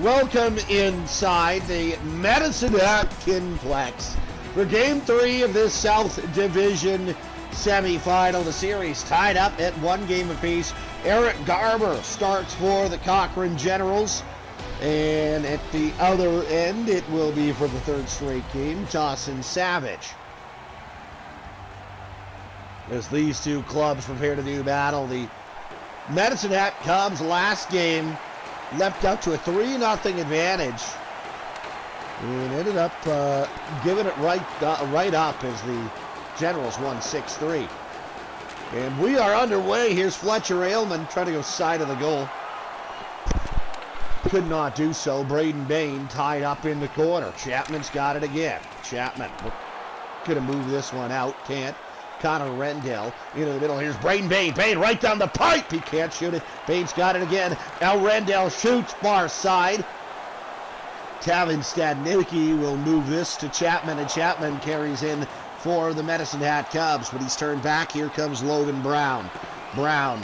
Welcome inside the Medicine Hat Kinplex for Game 3 of this South Division semifinal. The series tied up at 1 game apiece. Eric Garber starts for the Cochrane Generals. And at the other end, it will be for the third straight game, Dawson Savage. As these two clubs prepare to do battle, the Medicine Hat Cubs last game leapt up to a 3-0 advantage and ended up giving it right up as the Generals won 6-3. And we are underway. Here's Fletcher Ailman trying to go side of the goal. Could not do so. Braden Bain tied up in the corner. Chapman's got it again. Chapman could have moved this one out. Can't. Connor Rendell into the middle. Here's Braden Bain. Bain right down the pipe. He can't shoot it. Bain's got it again. Now Rendell shoots far side. Tavin Stadnicki will move this to Chapman, and Chapman carries in for the Medicine Hat Cubs, but he's turned back. Here comes Logan Brown. Brown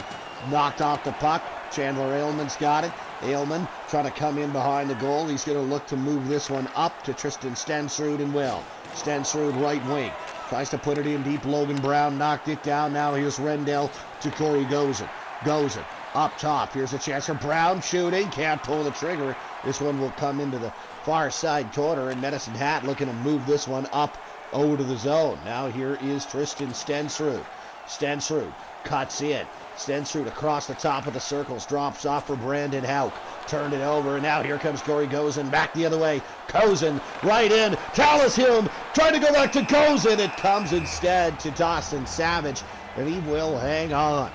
knocked off the puck. Chandler Ailman's got it. Ailman trying to come in behind the goal. He's going to look to move this one up to Tristan Stensrud and Will. Stensrud right wing. Tries to put it in deep. Logan Brown knocked it down. Now here's Rendell to Corey Gozen. Gozen up top. Here's a chance for Brown shooting. Can't pull the trigger. This one will come into the far side corner, and Medicine Hat looking to move this one up over to the zone. Now here is Tristan Stensrud. Stensrud cuts in. Stensrud across the top of the circles. Drops off for Brandon Houck. Turned it over, and now here comes Corey Gozen back the other way. Cozen right in. Callis-Hume trying to go back to Cozen. It comes instead to Dawson Savage, and he will hang on.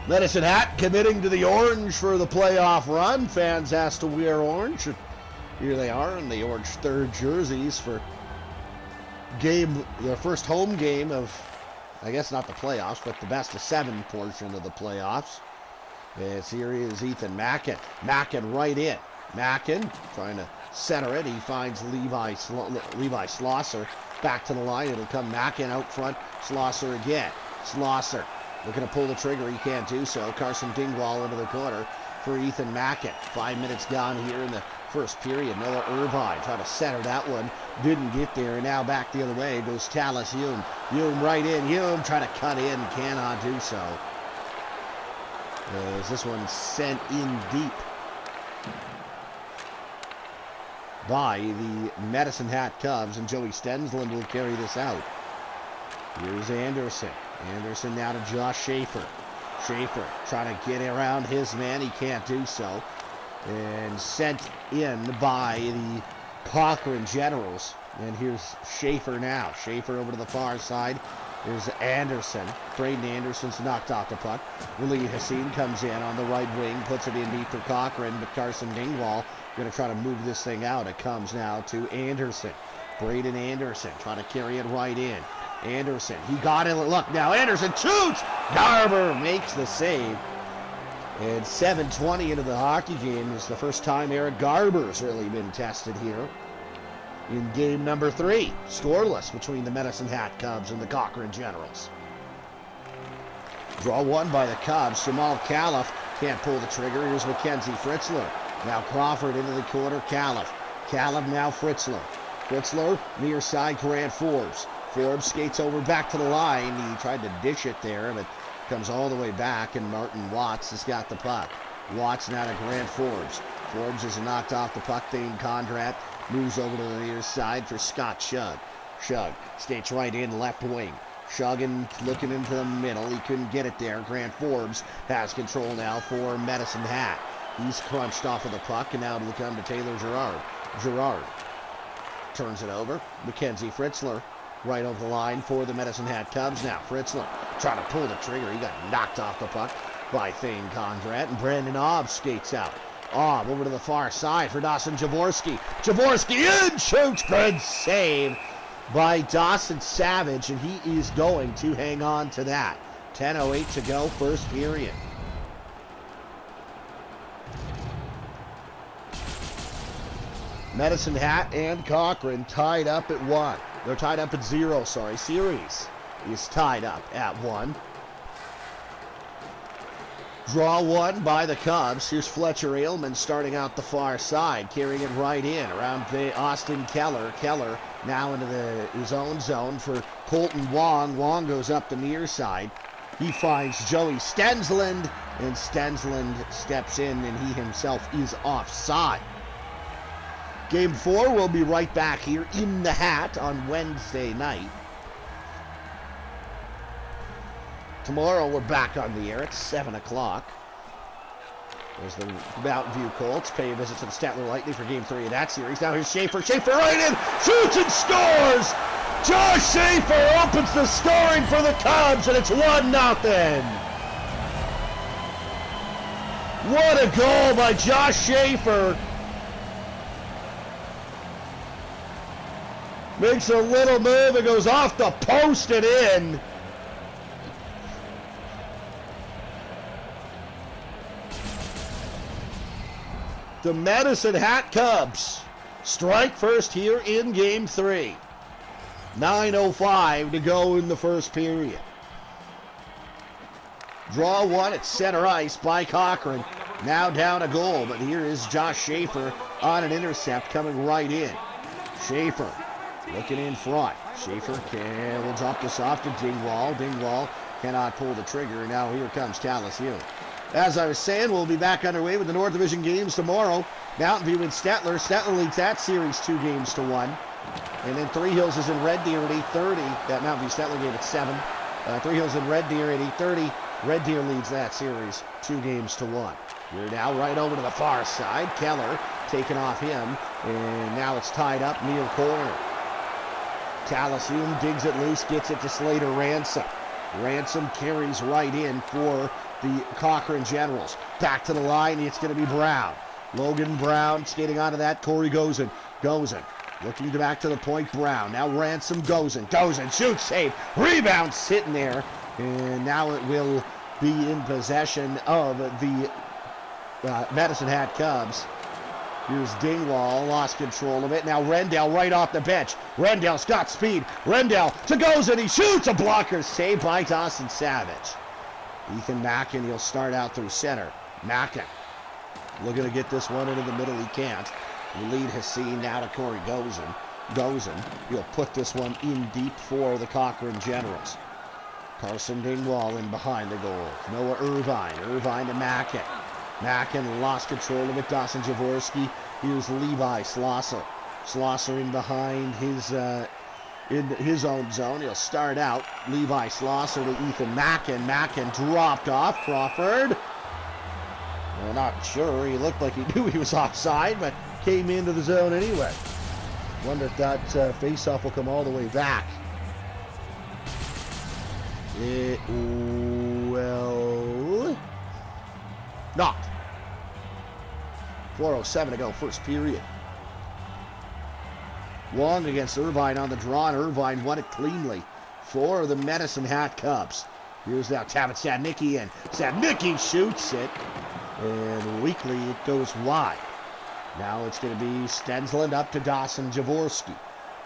Medicine Hat committing to the orange for the playoff run. Fans asked to wear orange. Here they are in the orange third jerseys for their first home game of, I guess not the playoffs, but the best of 7 portion of the playoffs. As here is Ethan Mackin. Mackin right in. Mackin trying to center it. He finds Levi Schlosser back to the line. It'll come Mackin out front. Schlosser again. Schlosser looking to pull the trigger. He can't do so. Carson Dingwall into the corner for Ethan Mackin. 5 minutes gone here in the first period. Noah Irvine trying to center that one. Didn't get there. And now back the other way goes Callis-Hume. Hume right in. Hume trying to cut in. Cannot do so. As this one sent in deep by the Medicine Hat Cubs, and Joey Stensland will carry this out. Here's Anderson. Anderson now to Josh Schaefer. Schaefer trying to get around his man. He can't do so. And sent in by the Cochrane Generals. And here's Schaefer now. Schaefer over to the far side. There's Anderson. Braden Anderson's knocked off the puck. Willie Hassan comes in on the right wing, puts it in deep for Cochrane, but Carson Dingwall going to try to move this thing out. It comes now to Anderson. Braden Anderson trying to carry it right in. Anderson, he got it. Look now, Anderson shoots! Garber makes the save. And 7:20 into the hockey game is the first time Eric Garber's really been tested here. In game number 3, scoreless between the Medicine Hat Cubs and the Cochrane Generals. Draw one by the Cubs. Jamal Califf can't pull the trigger. Here's Mackenzie Fritzler. Now Crawford into the corner. Califf. Califf now Fritzler. Fritzler near side Grant Forbes. Forbes skates over back to the line. He tried to dish it there, but comes all the way back, and Martin Watts has got the puck. Watts now to Grant Forbes. Forbes is knocked off the puck. Thane Conrad moves over to the near side for Scott Shug. Shug skates right in, left wing. Shuggin looking into the middle. He couldn't get it there. Grant Forbes has control now for Medicine Hat. He's crunched off of the puck, and now it'll come to Taylor Gerard. Gerard turns it over. Mackenzie Fritzler right over the line for the Medicine Hat Cubs. Now Fritzler trying to pull the trigger. He got knocked off the puck by Thane Conrad, and Brandon Obb skates out. Obb over to the far side for Dawson Jaworski. Jaworski in, shoots, good save by Dawson Savage, and he is going to hang on to that. 10:08 to go, first period. Medicine Hat and Cochrane tied up at 1. They're tied up at 0, sorry. Series is tied up at 1. Draw one by the Cubs. Here's Fletcher Ailman starting out the far side, carrying it right in around Austin Keller. Keller now into his own zone for Colton Wong. Wong goes up the near side. He finds Joey Stensland, and Stensland steps in, and he himself is offside. Game 4 will be right back here in the Hat on Wednesday night. Tomorrow we're back on the air at 7 o'clock. There's the Mountain View Colts pay a visit to the Statler Lightning for Game 3 of that series. Now here's Schaefer. Schaefer right in, shoots and scores! Josh Schaefer opens the scoring for the Cubs, and it's 1-0. What a goal by Josh Schaefer. Makes a little move, it goes off the post and in. The Medicine Hat Cubs strike first here in Game 3. 9:05 to go in the first period. Draw one at center ice by Cochrane. Now down a goal, but here is Josh Schaefer on an intercept coming right in. Schaefer looking in front. Schaefer will drop this off to Dingwall. Dingwall cannot pull the trigger. Now here comes Calasiu. As I was saying, we'll be back underway with the North Division games tomorrow. Mountain View and Statler. Statler leads that series 2-1. And then Three Hills is in Red Deer at 8:30. That Mountain View Statler game at 7. Three Hills in Red Deer at 8:30. Red Deer leads that series 2-1. We're now right over to the far side. Keller taking off him. And now it's tied up near corner. Calasium digs it loose, gets it to Slater Ransom. Ransom carries right in for the Cochrane Generals. Back to the line, it's going to be Brown. Logan Brown skating onto that. Corey Gozen. Gozen looking back to the point. Brown. Now Ransom. Gozen. Gozen shoots, save. Rebound sitting there. And now it will be in possession of the Medicine Hat Cubs. Here's Dingwall, lost control of it. Now Rendell right off the bench. Rendell's got speed. Rendell to Gozen. He shoots, a blocker saved by Dawson Savage. Ethan Mackin, he'll start out through center. Mackin looking to get this one into the middle. He can't. The lead has seen now to Corey Gozen. Gozen, he'll put this one in deep for the Cochrane Generals. Carson Dingwall in behind the goal. Noah Irvine. Irvine to Mackin. Mackin lost control of it. Dawson Jaworski. Here's Levi Slosser. Slosser in behind his in his own zone. He'll start out. Levi Slosser to Ethan Mackin. Mackin dropped off. Crawford. Well, not sure. He looked like he knew he was offside, but came into the zone anyway. Wonder if that face-off will come all the way back. It will not. 4:07 to go, first period. Wong against Irvine on the draw, and Irvine won it cleanly for the Medicine Hat Cubs. Here's now Tavis Sadnicki, and Sadnicki shoots it, and weakly it goes wide. Now it's going to be Stensland up to Dawson Jaworski.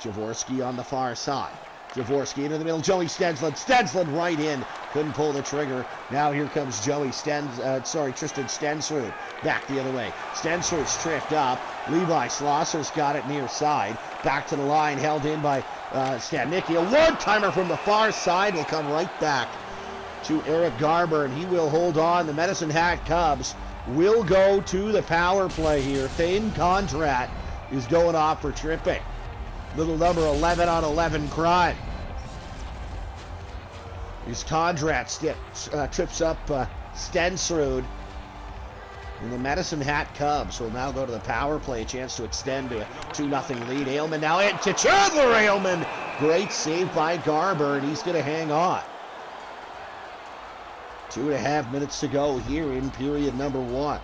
Jaworski on the far side. Jaworski into the middle. Joey Stensland. Stensland right in. Couldn't pull the trigger. Now here comes Tristan Stensrud. Back the other way. Stensrud's tripped up. Levi Slosser's got it near side. Back to the line. Held in by Stadnicki. A one-timer from the far side will come right back to Eric Garber, and he will hold on. The Medicine Hat Cubs will go to the power play here. Thane Condrat is going off for tripping. Little number 11 on 11 crime. His Condrat trips up Stensrud. And the Medicine Hat Cubs will now go to the power play. A chance to extend to a 2-0 lead. Ailman now into Chandler Ailman. Great save by Garber, and he's going to hang on. 2.5 minutes to go here in period number 1.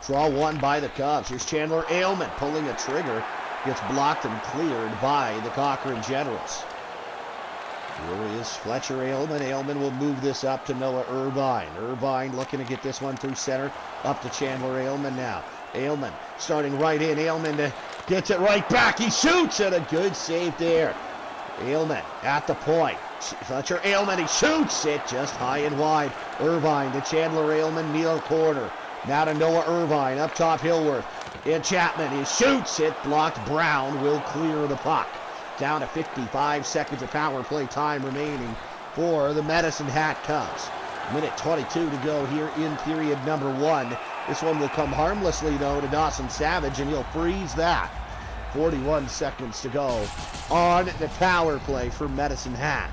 Draw one by the Cubs. Here's Chandler Ailman pulling a trigger. Gets blocked and cleared by the Cochrane Generals. Here is Fletcher Ailman. Ailman will move this up to Noah Irvine. Irvine looking to get this one through center. Up to Chandler Ailman now. Ailman starting right in. Ailman gets it right back. He shoots, and a good save there. Ailman at the point. Fletcher Ailman, he shoots it just high and wide. Irvine to Chandler Ailman, near corner. Now to Noah Irvine, up top Hillworth. And Chapman, he shoots it, blocked. Brown will clear the puck. Down to 55 seconds of power play time remaining for the Medicine Hat Cubs. Minute 22 to go here in period number 1. This one will come harmlessly, though, to Dawson Savage, and he'll freeze that. 41 seconds to go on the power play for Medicine Hat.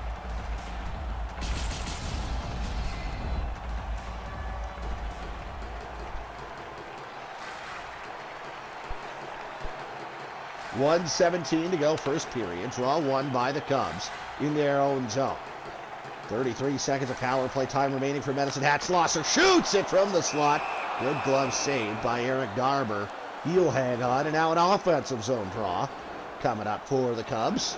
.117 to go, first period. Draw one by the Cubs in their own zone. 33 seconds of power play time remaining for Medicine Hat. Schlosser shoots it from the slot. Good glove saved by Eric Garber. He'll hang on, and now an offensive zone draw coming up for the Cubs.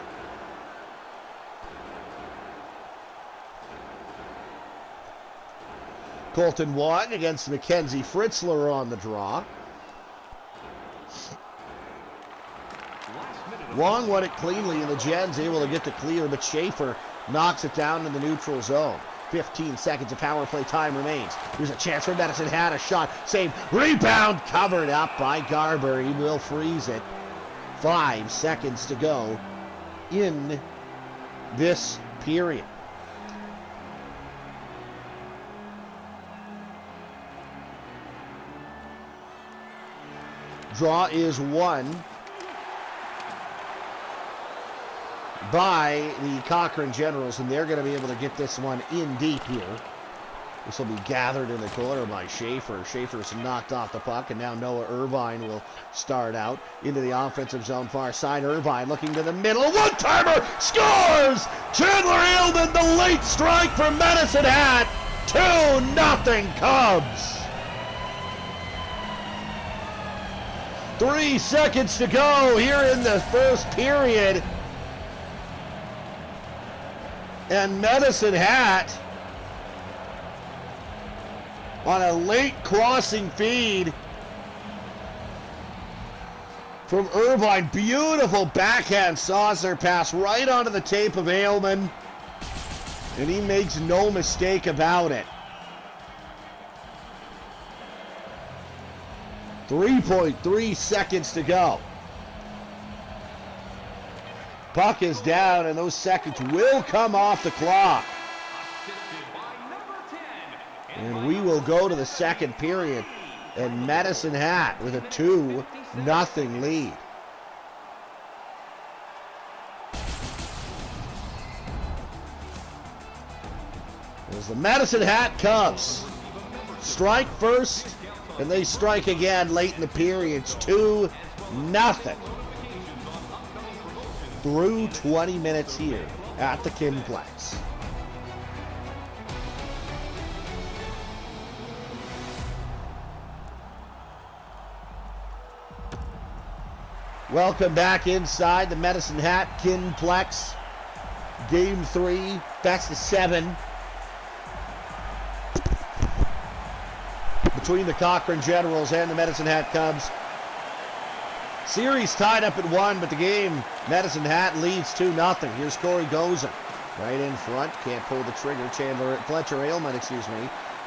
Colton Wong against Mackenzie Fritzler on the draw. Wong won it cleanly, and the Gens able to get the clear, but Schaefer knocks it down in the neutral zone. 15 seconds of power play time remains. Here's a chance for Medicine Hat. A shot, saved, rebound, covered up by Garber. He will freeze it. 5 seconds to go in this period. Draw is won by the Cochrane Generals, and they're going to be able to get this one in deep here. This will be gathered in the corner by Schaefer. Schaefer's knocked off the puck, and now Noah Irvine will start out into the offensive zone far side. Irvine looking to the middle. One-timer! Scores! Chandler Ailman, the late strike for Medicine Hat. 2-0 Cubs. 3 seconds to go here in the first period. And Medicine Hat on a late crossing feed from Irvine. Beautiful backhand saucer pass right onto the tape of Ailman. And he makes no mistake about it. 3.3 seconds to go. Puck is down, and those seconds will come off the clock. And we will go to the second period, and Medicine Hat with a 2-0 lead. As the Medicine Hat Cubs strike first, and they strike again late in the period. It's 2-0. Through 20 minutes here at the Kinplex. Welcome back inside the Medicine Hat Kinplex. Game 3, best of 7. Between the Cochrane Generals and the Medicine Hat Cubs. Series tied up at 1, but the game, Medicine Hat leads 2-0. Here's Corey Gozen. Right in front, can't pull the trigger. Fletcher Ailman,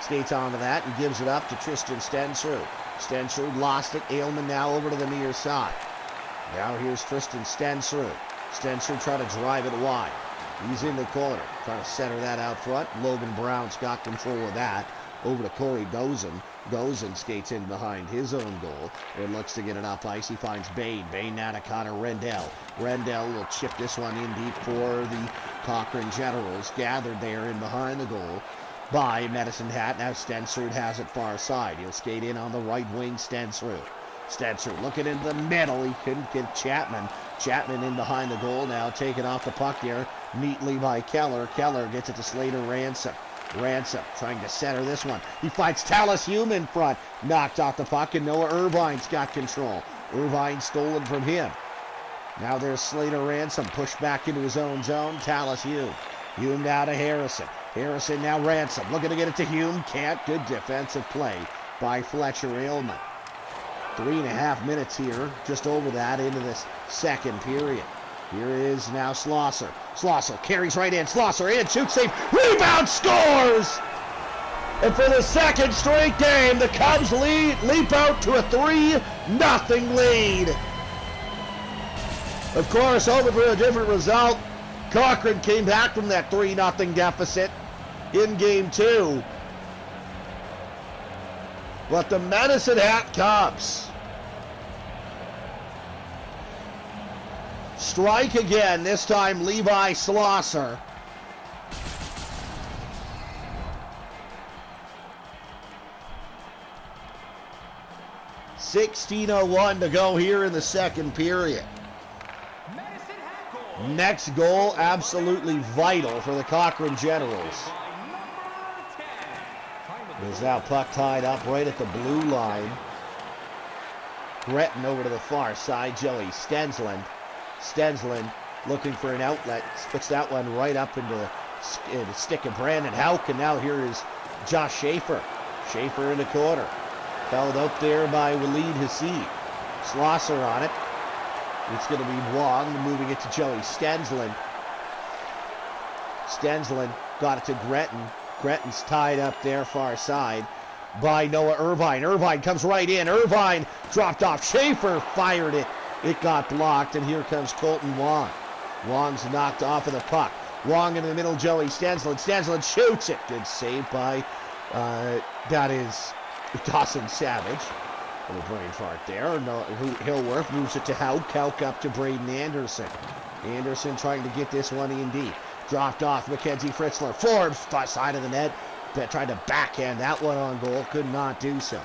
skates onto that and gives it up to Tristan Stensrud. Stensrud lost it. Ailman now over to the near side. Now here's Tristan Stensrud. Stensrud trying to drive it wide. He's in the corner, trying to center that out front. Logan Brown's got control of that. Over to Corey Gozen. Gozen skates in behind his own goal and looks to get it off ice. He finds Bain. Bain now to Connor Rendell. Rendell will chip this one in deep for the Cochrane Generals. Gathered there in behind the goal by Medicine Hat. Now Stensrud has it far side. He'll skate in on the right wing. Stensrud looking into the middle. He couldn't get Chapman. Chapman in behind the goal now, taken off the puck there neatly by Keller. Keller gets it to Slater Ransom. Ransom trying to center this one. He fights Tallis Hume in front. Knocked off the puck, and Noah Irvine's got control. Irvine stolen from him. Now there's Slater Ransom pushed back into his own zone. Tallis Hume. Hume now to Harrison. Harrison now Ransom looking to get it to Hume. Can't. Good defensive play by Fletcher Ailman. 3.5 minutes here, just over that, into this second period. Here is now Schlosser. Schlosser carries right in. Schlosser in, shoots, save, rebound, scores! And for the second straight game, the Cubs leap out to a 3-0 lead. Of course, hoping for a different result. Cochrane came back from that 3-0 deficit in Game 2. But the Medicine Hat Cubs strike again, this time Levi Schlosser. .16:01 to go here in the second period. Next goal, absolutely vital for the Cochrane Generals. There's now puck tied up right at the blue line. Gretton over to the far side. Joey Stensland. Stensland looking for an outlet. Puts that one right up into the stick of Brandon Houck. And now here is Josh Schaefer. Schaefer in the corner. Held out there by Waleed Hasid. Schlosser on it. It's going to be Wong moving it to Joey Stensland. Stensland got it to Gretton. Gretton's tied up there far side by Noah Irvine. Irvine comes right in. Irvine dropped off. Schaefer fired it. It got blocked, and here comes Colton Wong. Wong's knocked off of the puck. Wong in the middle, Joey Stensland. Stensland shoots it. Good save by, that is Dawson Savage. A little brain fart there. No, Hillworth moves it to Houck. Houck up to Braden Anderson. Anderson trying to get this one in deep. Dropped off Mackenzie Fritzler. Forbes, side of the net. Tried to backhand that one on goal. Could not do so.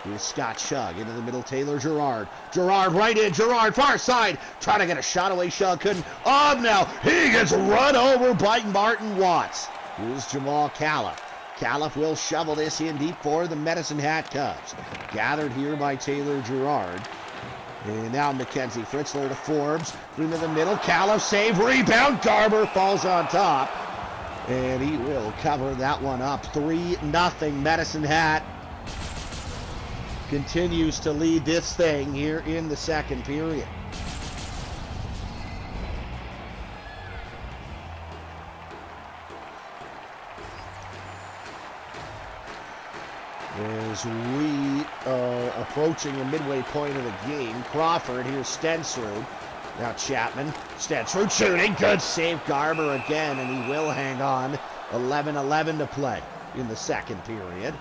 Here's Scott Shug into the middle. Taylor Gerard. Gerard right in. Gerard far side. Trying to get a shot away. Shug couldn't. Now he gets run over by Martin Watts. Here's Jamal Califf. Califf will shovel this in deep for the Medicine Hat Cubs. Gathered here by Taylor Gerard. And now Mackenzie Fritzler to Forbes. Into the middle. Califf save. Rebound. Garber falls on top. And he will cover that one up. 3-0 Medicine Hat. Continues to lead this thing here in the second period. As we are approaching the midway point of the game, Crawford, here's Stensrud. Now Chapman, Stensrud shooting, good save, Garber again, and he will hang on. 11-11 to play in the second period.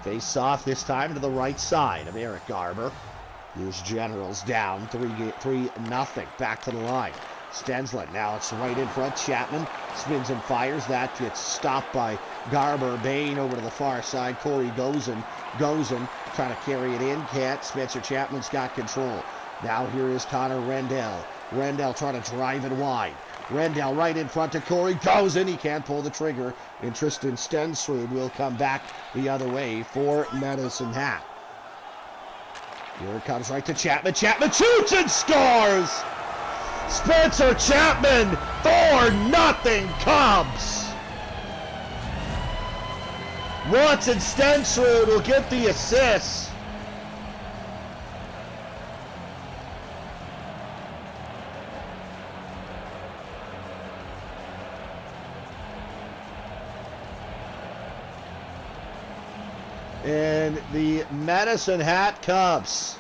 Face off this time to the right side of Eric Garber. Here's Generals down 3-0. Back to the line. Stensland, now it's right in front. Chapman spins and fires. That gets stopped by Garber. Bain over to the far side. Corey Gozen trying to carry it in. Can't. Spencer Chapman's got control. Now here is Connor Rendell. Rendell trying to drive it wide. Rendell right in front to Corey Gozen. He can't pull the trigger. And Tristan Stensrud will come back the other way for Medicine Hat. Here it comes right to Chapman. Chapman shoots and scores! Spencer Chapman, 4-0 Cubs. Watson Stensrud will get the assist. And the Medicine Hat Cubs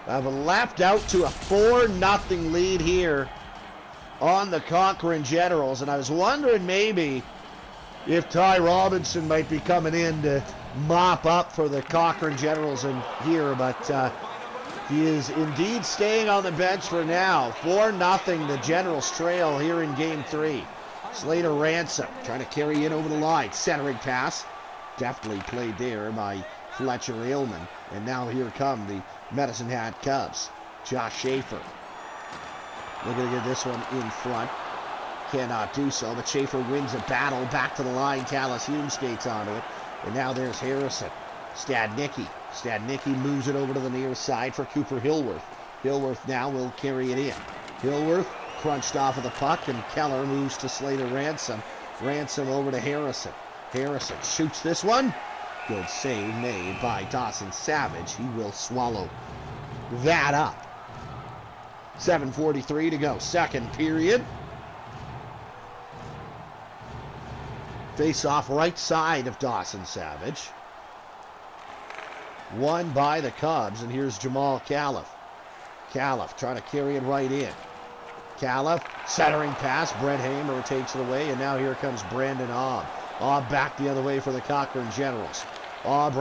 have lapped out to a 4-0 lead here on the Cochrane Generals. And I was wondering maybe if Ty Robinson might be coming in to mop up for the Cochrane Generals in here, but he is indeed staying on the bench for now. 4-0 the Generals trail here in Game 3. Slater Ransom trying to carry in over the line. Centering pass. Deftly played there by Fletcher Aylman. And now here come the Medicine Hat Cubs. Josh Schaefer. Looking to get this one in front. Cannot do so, but Schaefer wins a battle. Back to the line. Callis Hume skates onto it. And now there's Harrison. Stadnicki. Stadnicki moves it over to the near side for Cooper Hillworth. Hillworth now will carry it in. Hillworth crunched off of the puck, and Keller moves to Slater Ransom. Ransom over to Harrison. Harrison shoots this one. Good save made by Dawson Savage. He will swallow that up. 7:43 to go, second period. Face off right side of Dawson Savage. Won by the Cubs, and here's Jamal Califf. Califf trying to carry it right in. Califf, centering pass. Brett Hamer takes it away, and now here comes Brandon Aub. Aub back the other way for the Cochrane Generals. Aub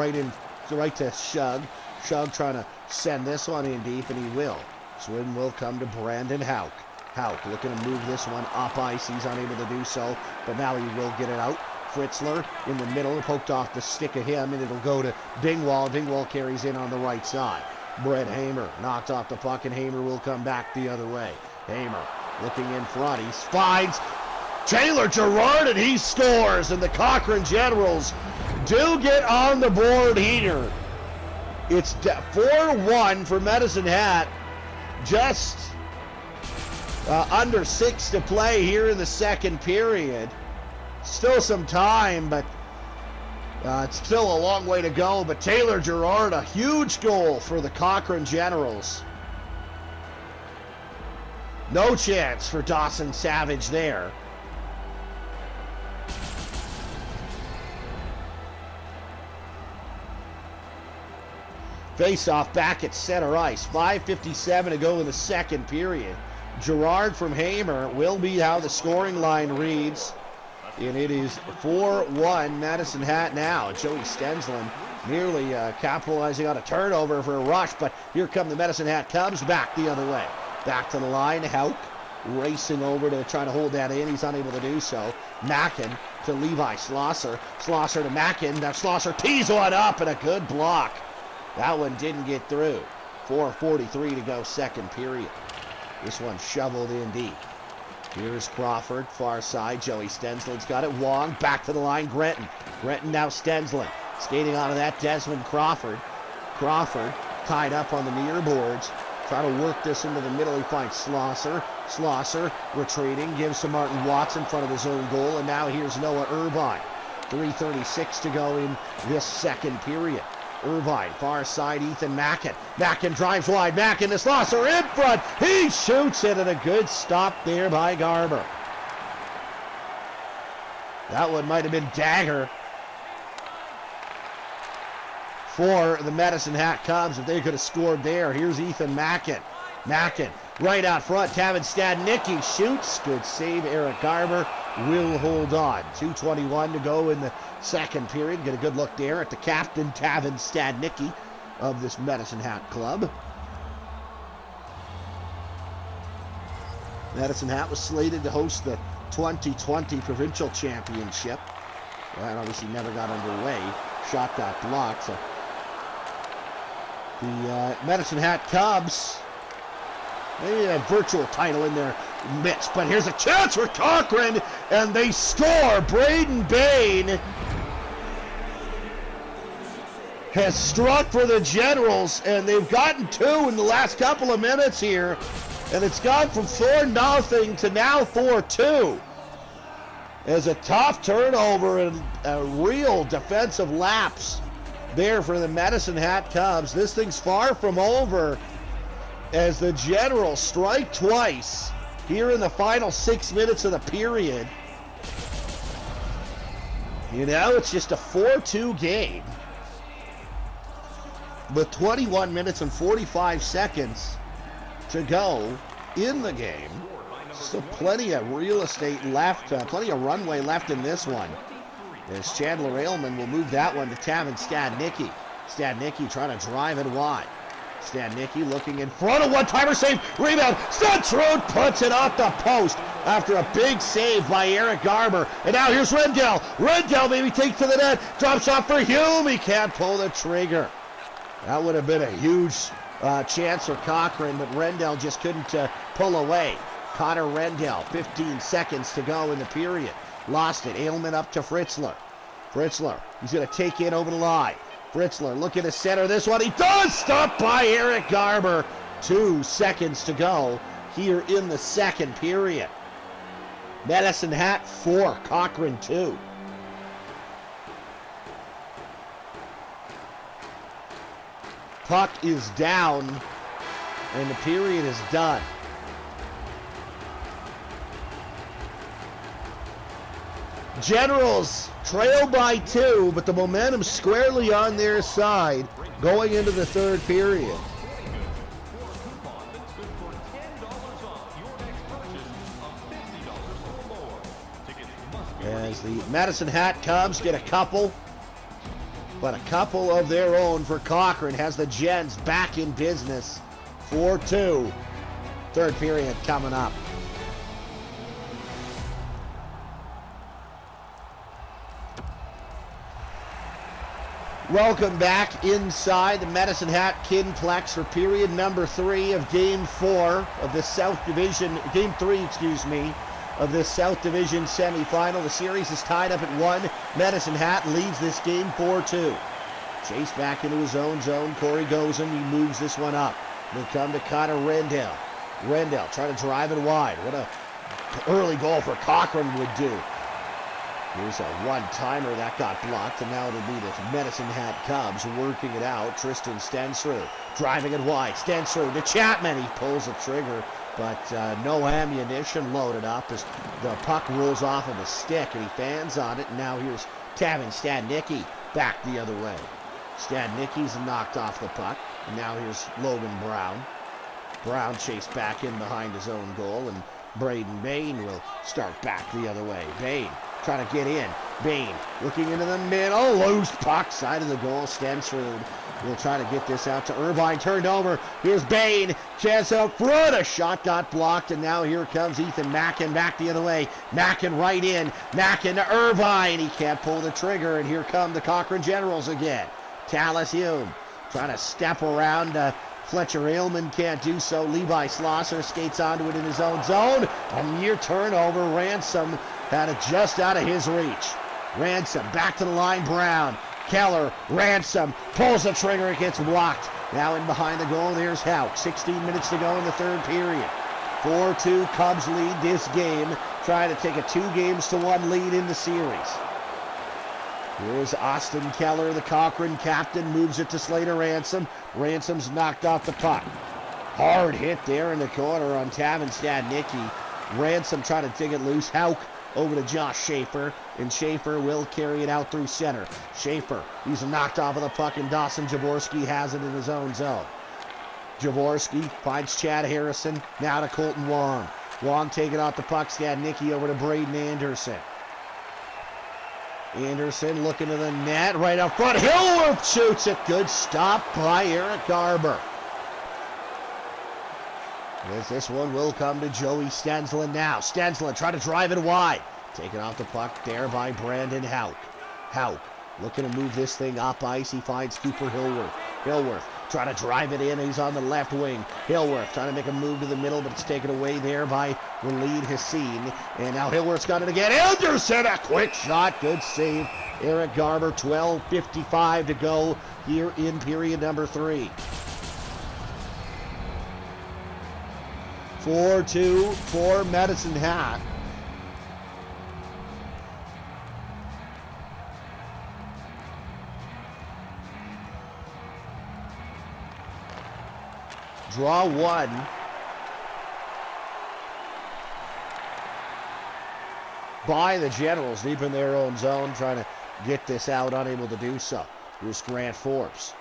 right to Shug. Shug trying to send this one in deep, and he will. Swing will come to Brandon Houck. Houck looking to move this one up ice. He's unable to do so, but now he will get it out. Fritzler in the middle, poked off the stick of him, and it'll go to Dingwall. Dingwall carries in on the right side. Brett Hamer knocked off the puck, and Hamer will come back the other way. Hamer looking in front. He finds Taylor Gerard, and he scores, and the Cochrane Generals do get on the board here. It's 4-1 for Medicine Hat. Just under 6 to play here in the second period. Still some time, but it's still a long way to go. But Taylor Gerard, a huge goal for the Cochrane Generals. No chance for Dawson Savage there. Face-off back at center ice. 5:57 to go in the second period. Gerard from Hamer will be how the scoring line reads. And it is 4-1 Medicine Hat now. Joey Stensland nearly capitalizing on a turnover for a rush, but here come the Medicine Hat Cubs back the other way. Back to the line. Houck racing over to try to hold that in. He's unable to do so. Mackin to Levi Schlosser. Schlosser to Mackin. Now Schlosser tees one up, and a good block. That one didn't get through. 4:43 to go, second period. This one shoveled in deep. Here's Crawford, far side. Joey Stensland's got it. Wong back to the line. Gretton. Gretton now Stensland. Skating out of that, Desmond Crawford. Crawford tied up on the near boards. Trying to work this into the middle. He finds Schlosser. Schlosser retreating. Gives to Martin Watts in front of his own goal. And now here's Noah Irvine. 3:36 to go in this second period. Irvine, far side, Ethan Mackin. Mackin drives wide. Mackin to Schlosser in front. He shoots it, and a good stop there by Garber. That one might have been dagger for the Medicine Hat Cubs if they could have scored there. Here's Ethan Mackin. Mackin right out front. Tavin Stadnicki shoots. Good save. Eric Garber will hold on. 2:21 to go in the second period. Get a good look there at the captain, Tavin Stadnicki of this Medicine Hat club. Medicine Hat was slated to host the 2020 Provincial Championship. That obviously never got underway. Shot got blocked. So the Medicine Hat Cubs, maybe a virtual title in their midst, but here's a chance for Cochrane, and they score. Braden Bain has struck for the Generals, and they've gotten two in the last couple of minutes here, and it's gone from 4-0 to now 4-2. As a tough turnover and a real defensive lapse there for the Medicine Hat Cubs. This thing's far from over as the Generals strike twice here in the final 6 minutes of the period. You know, it's just a 4-2 game with 21 minutes and 45 seconds to go in the game. Still plenty of real estate left, plenty of runway left in this one. As Chandler Aylman will move that one to Tavin Stadnicki. Stadnicki trying to drive it wide. Stadnicki looking in front of one-timer save. Rebound. Stuntrud puts it off the post after a big save by Eric Garber. And now here's Rendell. Rendell maybe takes to the net. Drop shot for Hume. He can't pull the trigger. That would have been a huge chance for Cochrane, but Rendell just couldn't pull away. Connor Rendell, 15 seconds to go in the period. Lost it. Aylman up to Fritzler. Fritzler, he's going to take it over the line. Fritzler looking to center this one. He does! Stopped by Eric Garber. 2 seconds to go here in the second period. Medicine Hat 4, Cochrane 2. Puck is down, and the period is done. Generals trail by 2, but the momentum squarely on their side going into the third period. As the Medicine Hat Cubs get a couple, but a couple of their own for Cochrane, has the Gens back in business. 4-2. Third period coming up. Welcome back inside the Medicine Hat Kinplex for period number 3 of Game 4 of the South Division, Game 3, of this South Division semifinal. The series is tied up at 1. Medicine Hat leads this game 4-2. Chase back into his own zone. Corey goes and he moves this one up. They come to Connor Rendell. Rendell trying to drive it wide. What a early goal for Cochrane would do. Here's a one-timer that got blocked, and now it'll be the Medicine Hat Cubs working it out. Tristan Stensrud driving it wide. Stensrud to Chapman. He pulls the trigger, but no ammunition loaded up as the puck rolls off of the stick, and he fans on it. And now here's Tavin Stadnicki back the other way. Stadnicki's knocked off the puck, and now here's Logan Brown. Brown chased back in behind his own goal, and Braden Bain will start back the other way. Bain trying to get in. Bain looking into the middle. Loose puck, side of the goal. Stensrud will try to get this out to Irvine. Turned over. Here's Bain. Chance out front. A shot got blocked, and now here comes Ethan Mackin back the other way. Mackin right in. Mackin to Irvine. He can't pull the trigger, and here come the Cochrane Generals again. Tallis Hume trying to step around. Fletcher Aylman can't do so. Levi Slosser skates onto it in his own zone. A near turnover. Ransom had it just out of his reach. Ransom back to the line. Brown. Keller. Ransom pulls the trigger. It gets blocked. Now in behind the goal, there's Houck. 16 minutes to go in the third period. 4-2 Cubs lead this game. Trying to take a 2-1 lead in the series. Here's Austin Keller, the Cochrane captain, moves it to Slater Ransom. Ransom's knocked off the puck. Hard hit there in the corner on Tavin Stadnicki. Ransom trying to dig it loose. Houck over to Josh Schaefer, and Schaefer will carry it out through center. Schaefer, he's knocked off of the puck, and Dawson Jaworski has it in his own zone. Jaworski finds Chad Harrison, now to Colton Wong. Wong taking off the puck, Stadnicki over to Braden Anderson. Anderson looking to the net, right up front. Hillworth shoots it. Good stop by Eric Garber. This one will come to Joey Stensland now. Stensland trying to drive it wide. Taken off the puck there by Brandon Houck. Houck looking to move this thing up ice. He finds Cooper Hillworth. Hillworth trying to drive it in. He's on the left wing. Hillworth trying to make a move to the middle, but it's taken away there by Walid Hassan. And now Hillworth's got it again. Anderson, a quick shot. Good save. Eric Garber, 12:55 to go here in period number 3. 4-2 for Medicine Hat. Draw one. By the Generals, deep in their own zone, trying to get this out, unable to do so. Here's Grant Forbes.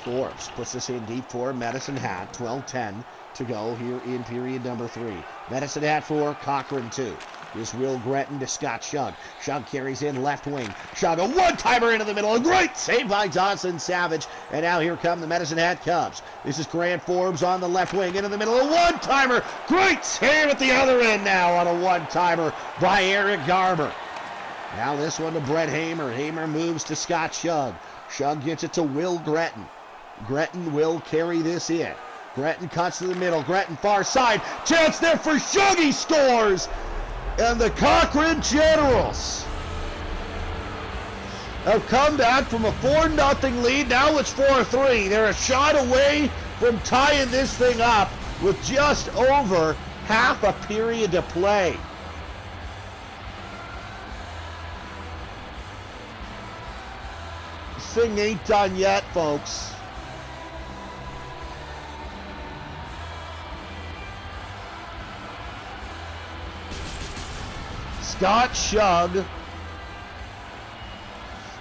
Forbes puts this in deep for Medicine Hat. 12:10 to go here in period number 3. Medicine Hat 4, Cochrane 2. Here's Will Gretton to Scott Shug. Shug carries in left wing. Shug, a one-timer into the middle. A great save by Dawson Savage. And now here come the Medicine Hat Cubs. This is Grant Forbes on the left wing into the middle. A one-timer. Great save at the other end now on a one-timer by Eric Garber. Now this one to Brett Hamer. Hamer moves to Scott Shug. Shug gets it to Will Gretton. Gretton will carry this in. Gretton cuts to the middle. Gretton far side. Chance there for Shug. He scores. And the Cochrane Generals have come back from a 4-0 lead. Now it's 4-3. They're a shot away from tying this thing up with just over half a period to play. thing ain't done yet, folks. Scott Shug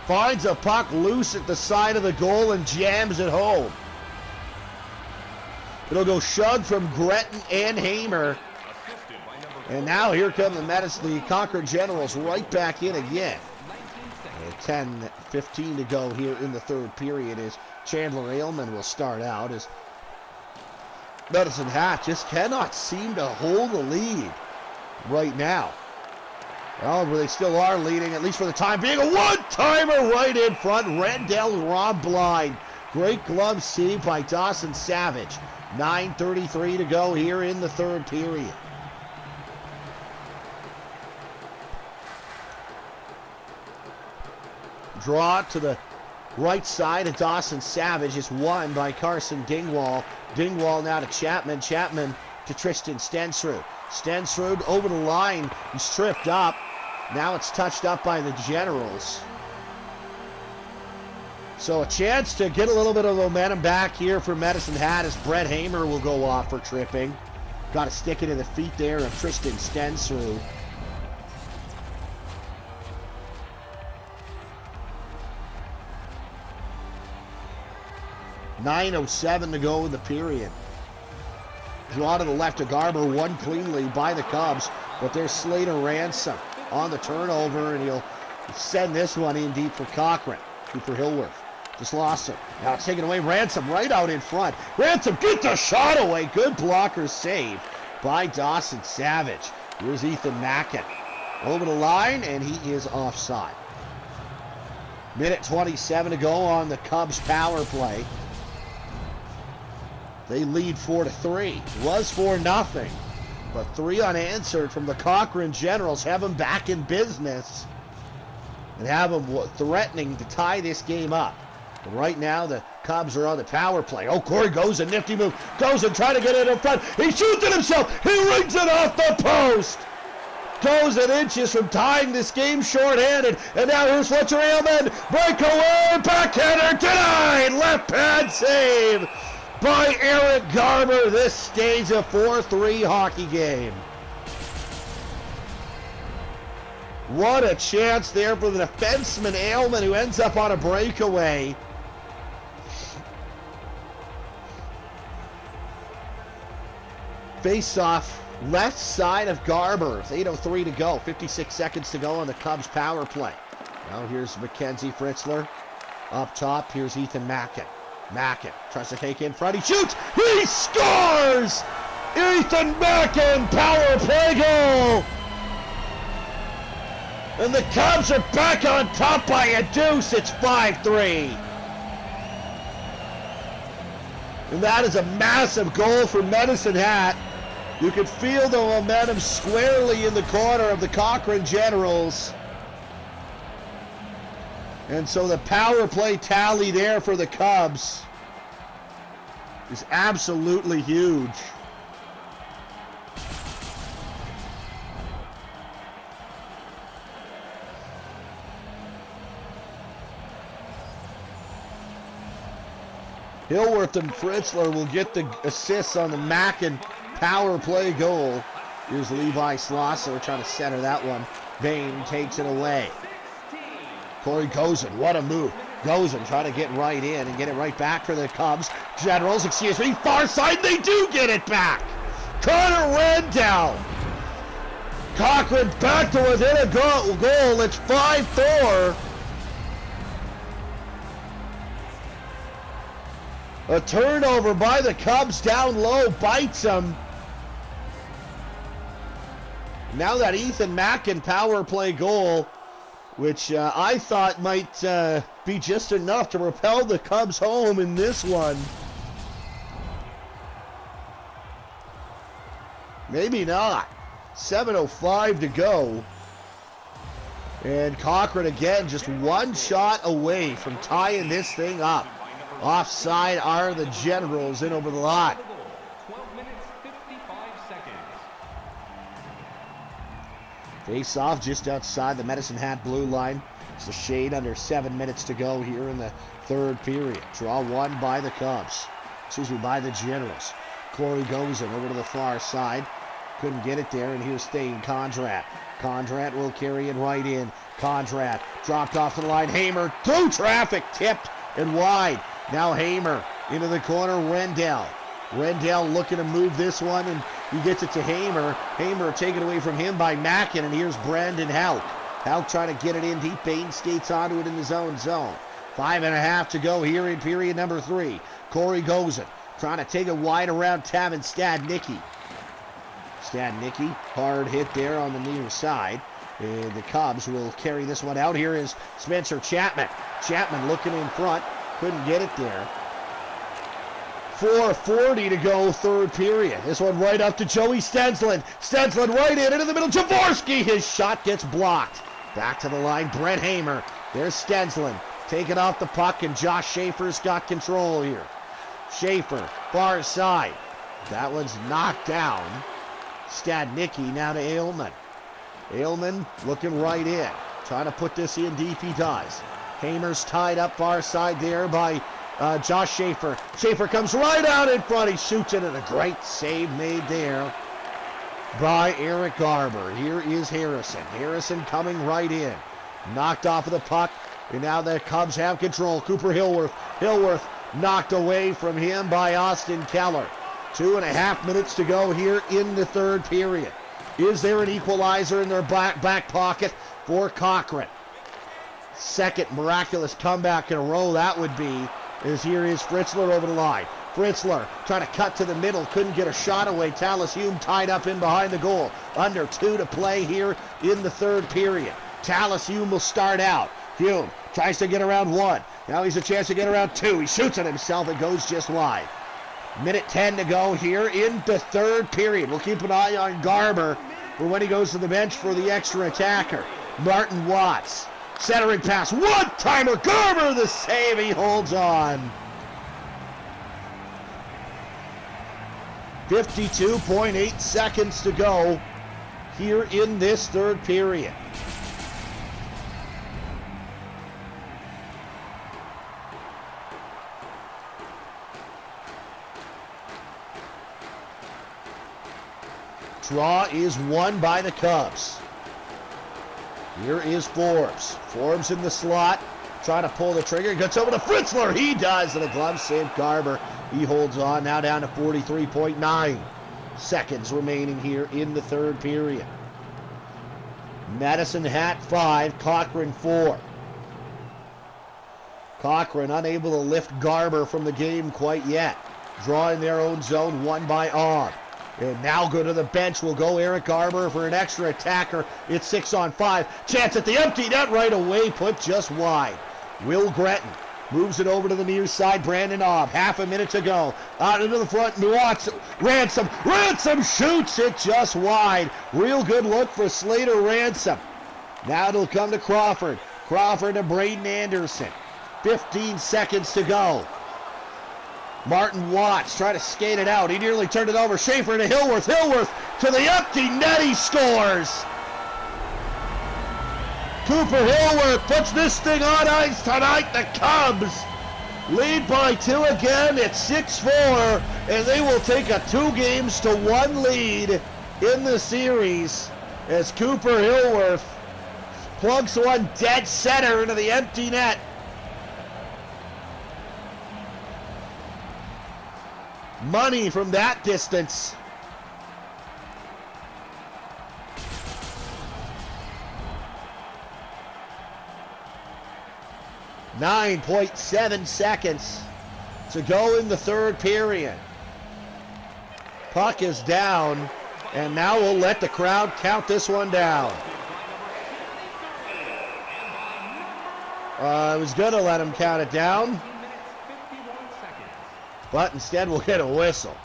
finds a puck loose at the side of the goal and jams it home. It'll go Shug from Gretton and Hamer. And now here come the Cochrane Generals right back in again. 10-15 to go here in the third period as Chandler Aylman will start out as Medicine Hat just cannot seem to hold the lead right now. Well, they still are leading, at least for the time being. A one-timer right in front. Rendell robbed blind. Great glove save by Dawson Savage. 9:33 to go here in the third period. Draw to the right side of Dawson Savage is won by Carson Dingwall. Dingwall now to Chapman. Chapman to Tristan Stensrud. Stensrud over the line. He's tripped up. Now it's touched up by the Generals. So a chance to get a little bit of momentum back here for Medicine Hat as Brett Hamer will go off for tripping. Got to stick it in the feet there of Tristan Stensrud. .9:07 to go in the period. Draw to the left of Garber, won cleanly by the Cubs, but there's Slater Ransom on the turnover, and he'll send this one in deep for Cochrane. For Hillworth. Just lost it. Now it's taken away. Ransom right out in front. Ransom gets the shot away. Good blocker save by Dawson Savage. Here's Ethan Mackin. Over the line, and he is offside. Minute 27 to go on the Cubs power play. They lead 4-3. Was 4-0. But 3 unanswered from the Cochrane Generals have them back in business and have them threatening to tie this game up. But right now, the Cubs are on the power play. Oh, Corey goes a nifty move. Goes and trying to get it in front. He shoots it himself. He rings it off the post. Goes an inches from tying this game short-handed. And now here's Fletcher Aylman. Breakaway. Backhander denied. Left pad save by Eric Garber. This stays a 4-3 hockey game. What a chance there for the defenseman Aylman, who ends up on a breakaway. Face-off left side of Garber. 8:03 to go. 56 seconds to go on the Cubs power play. Now here's Mackenzie Fritzler. Up top, here's Ethan Mackin. Mackin tries to take in front. He shoots. He scores! Ethan Mackin, power play goal! And the Cubs are back on top by a deuce. It's 5-3. And that is a massive goal for Medicine Hat. You can feel the momentum squarely in the corner of the Cochrane Generals. And so the power play tally there for the Cubs is absolutely huge. Hillworth and Fritzler will get the assists on the Mackin power play goal. Here's Levi Slosser trying to center that one. Bain takes it away. Corey Gozin, what a move. Gozin trying to get right in and get it right back for the Cubs. Generals, excuse me, far side, they do get it back. Connor Rendell. Cochrane back to within a goal. It's 5-4. A turnover by the Cubs down low, bites them. Now that Ethan Mackin power play goal, which I thought might be just enough to propel the Cubs home in this one. Maybe not. 7:05 to go. And Cochrane again just one shot away from tying this thing up. Offside are the Generals in over the line. 12 minutes, 55 seconds. Face off just outside the Medicine Hat blue line. It's a shade under 7 minutes to go here in the third period. Draw one by the Cubs. By the Generals. Corey goes in over to the far side. Couldn't get it there, and here's Thane Condrat. Condrat will carry it right in. Condrat dropped off the line. Hamer through traffic, tipped and wide. Now Hamer into the corner. Rendell. Rendell looking to move this one, and he gets it to Hamer. Hamer taken away from him by Mackin, and here's Brandon Houck. Houck trying to get it in deep. Bain skates onto it in his own zone. 5.5 to go here in period number 3. Corey Gozen trying to take it wide around Tavin Stadnicki. Stadnicki, hard hit there on the near side. And the Cubs will carry this one out. Here is Spencer Chapman. Chapman looking in front. Couldn't get it there. 4:40 to go, third period. This one right up to Joey Stensland. Stensland right into the middle. Jaworski, his shot gets blocked. Back to the line, Brent Hamer. There's Stensland. Taking off the puck, and Josh Schaefer's got control here. Schaefer, far side. That one's knocked down. Stadnicki now to Aylman. Aylman looking right in. Trying to put this in deep, he does. Hamer's tied up far side there by Josh Schaefer. Schaefer comes right out in front. He shoots it, and a great save made there by Eric Garber. Here is Harrison. Harrison coming right in. Knocked off of the puck, and now the Cubs have control. Cooper Hillworth. Hillworth knocked away from him by Austin Keller. 2.5 minutes to go here in the third period. Is there an equalizer in their back pocket for Cochrane? Second miraculous comeback in a row that would be, as here is Fritzler over the line. Fritzler trying to cut to the middle, couldn't get a shot away. Tallis Hume tied up in behind the goal. Under 2 to play here in the third period. Tallis Hume will start out. Hume tries to get around 1. Now he's a chance to get around 2. He shoots at himself. It goes just wide. Minute 10 to go here in the third period. We'll keep an eye on Garber for when he goes to the bench for the extra attacker. Martin Watts. Centering pass. One-timer. Garber the save. He holds on. 52.8 seconds to go here in this third period. Draw is won by the Cubs. Here is Forbes. Forbes in the slot, trying to pull the trigger. Gets over to Fritzler. He does, and the glove saved Garber. He holds on, now down to 43.9 seconds remaining here in the third period. Madison Hat 5, Cochrane 4. Cochrane unable to lift Garber from the game quite yet. Drawing their own zone, won by Aub. And now go to the bench will go Eric Garber for an extra attacker. It's 6-on-5. Chance at the empty net right away, put just wide. Will Gretton moves it over to the near side. Brandon Aub, half a minute to go. Out into the front, Ransom. Ransom shoots it just wide. Real good look for Slater Ransom. Now it'll come to Crawford. Crawford to Braden Anderson. 15 seconds to go. Martin Watts trying to skate it out. He nearly turned it over. Schaefer to Hillworth. Hillworth to the empty net. He scores. Cooper Hillworth puts this thing on ice tonight. The Cubs lead by 2 again. It's 6-4, and they will take a 2-1 lead in the series as Cooper Hillworth plugs one dead center into the empty net. Money from that distance. .7 seconds to go in the third period. Puck is down, and now we'll let the crowd count this one down. I was going to let him count it down, but instead we'll get a whistle.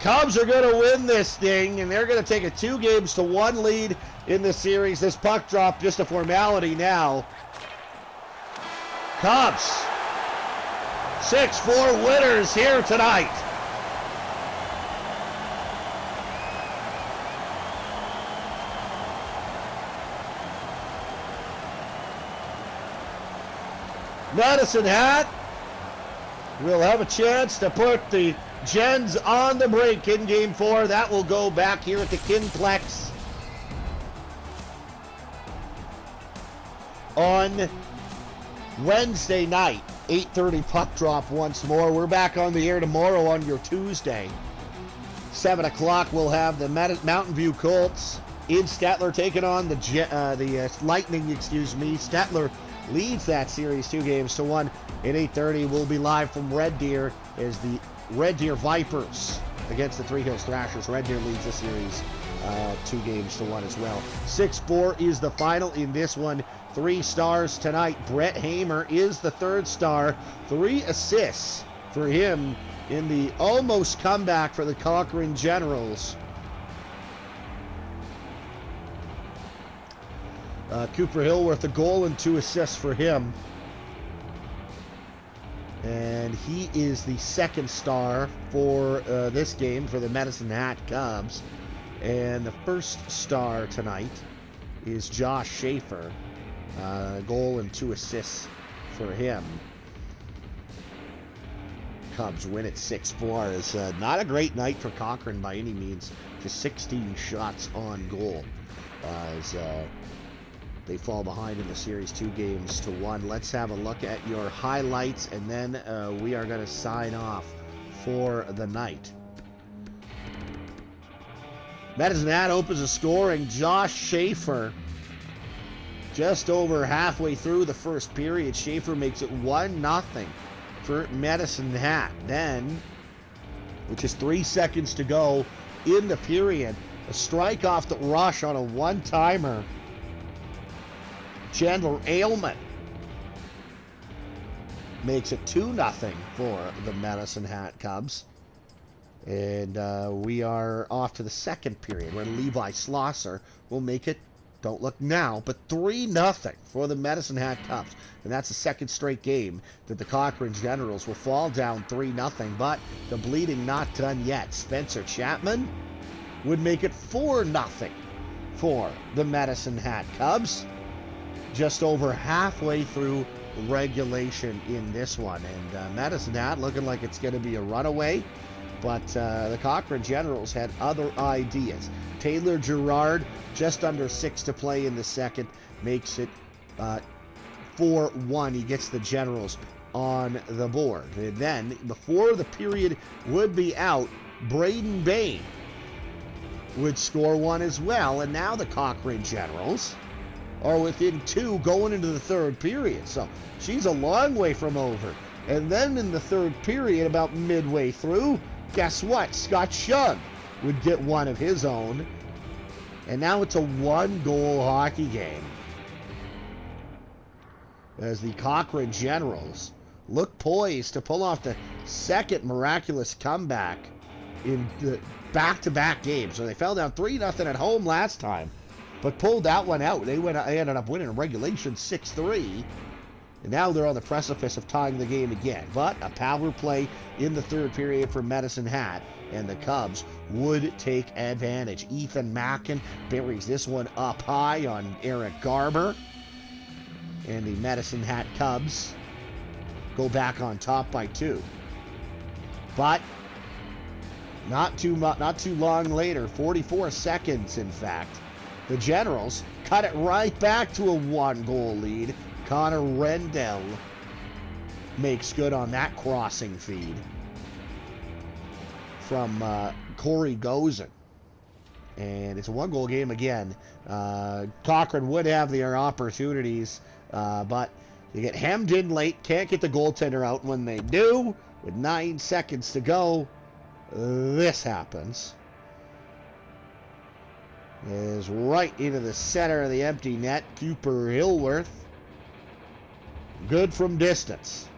Cubs are going to win this thing, and they're going to take a 2-1 lead in the series. This puck drop, just a formality now. Cubs, 6-4 winners here tonight. Medicine Hat will have a chance to put the Gens on the break in Game 4. That will go back here at the Kinplex on Wednesday night. 8:30 puck drop once more. We're back on the air tomorrow on your Tuesday. 7 o'clock we'll have the Mountain View Colts in Stettler taking on the Lightning, Stettler leads that series 2-1. At 8:30 we'll be live from Red Deer as the Red Deer Vipers against the Three Hills Thrashers. Red Deer leads the series 2-1 as well. 6-4 is the final in this one. 3 stars tonight. Brett Hamer is the third star. 3 assists for him in the almost comeback for the Cochrane Generals. Cooper Hillworth, a goal and 2 assists for him. And he is the second star for this game for the Medicine Hat Cubs. And the first star tonight is Josh Schaefer. Goal and 2 assists for him. Cubs win at 6-4. It's not a great night for Cochrane by any means. Just 16 shots on goal as they fall behind in the series 2-1. Let's have a look at your highlights, and then we are going to sign off for the night. Medicine Hat opens the scoring. Josh Schaefer, just over halfway through the first period, Schaefer makes it 1-0 for Medicine Hat. Then, with just 3 seconds to go in the period, a strike off the rush on a one-timer. Chandler Ailman makes it 2-0 for the Medicine Hat Cubs. And we are off to the second period where Levi Schlosser will make it, don't look now, but 3-0 for the Medicine Hat Cubs. And that's the second straight game that the Cochrane Generals will fall down 3-0. But the bleeding not done yet. Spencer Chapman would make it 4-0 for the Medicine Hat Cubs. Just over halfway through regulation in this one. And Medicine Hat looking like it's going to be a runaway. But the Cochrane Generals had other ideas. Taylor Gerard, just under 6 to play in the second, makes it 4-1. He gets the Generals on the board. And then, before the period would be out, Braden Bain would score 1 as well. And now the Cochrane Generals are within 2 going into the third period. So she's a long way from over. And then in the third period, about midway through, guess what? Scott Shug would get 1 of his own. And now it's a 1-goal hockey game, as the Cochrane Generals look poised to pull off the second miraculous comeback in the back-to-back games. So they fell down 3-0 at home last time, but pulled that one out. They ended up winning regulation 6-3. And now they're on the precipice of tying the game again. But a power play in the third period for Medicine Hat, and the Cubs would take advantage. Ethan Mackin buries this one up high on Eric Garber. And the Medicine Hat Cubs go back on top by 2. But not too long later, 44 seconds in fact, the Generals cut it right back to a 1-goal lead. Connor Rendell makes good on that crossing feed from Corey Gozen. And it's a 1-goal game again. Cochrane would have their opportunities, but they get hemmed in late, can't get the goaltender out. When they do, with 9 seconds to go, this happens. Is right into the center of the empty net. Cooper Hillworth. Good from distance.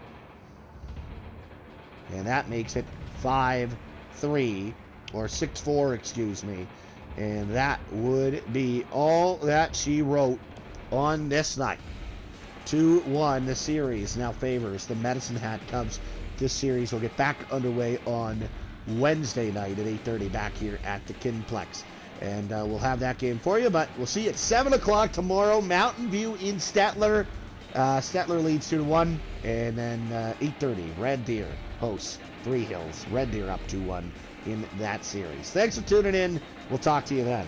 And that makes it 5-3, or 6-4, excuse me. And that would be all that she wrote on this night. 2-1, the series now favors the Medicine Hat Cubs. This series will get back underway on Wednesday night at 8:30 back here at the Kinplex. And we'll have that game for you, but we'll see you at 7 o'clock tomorrow. Mountain View in Stettler. Stettler leads 2-1, and then 8:30, Red Deer hosts Three Hills. Red Deer up 2-1 in that series. Thanks for tuning in. We'll talk to you then.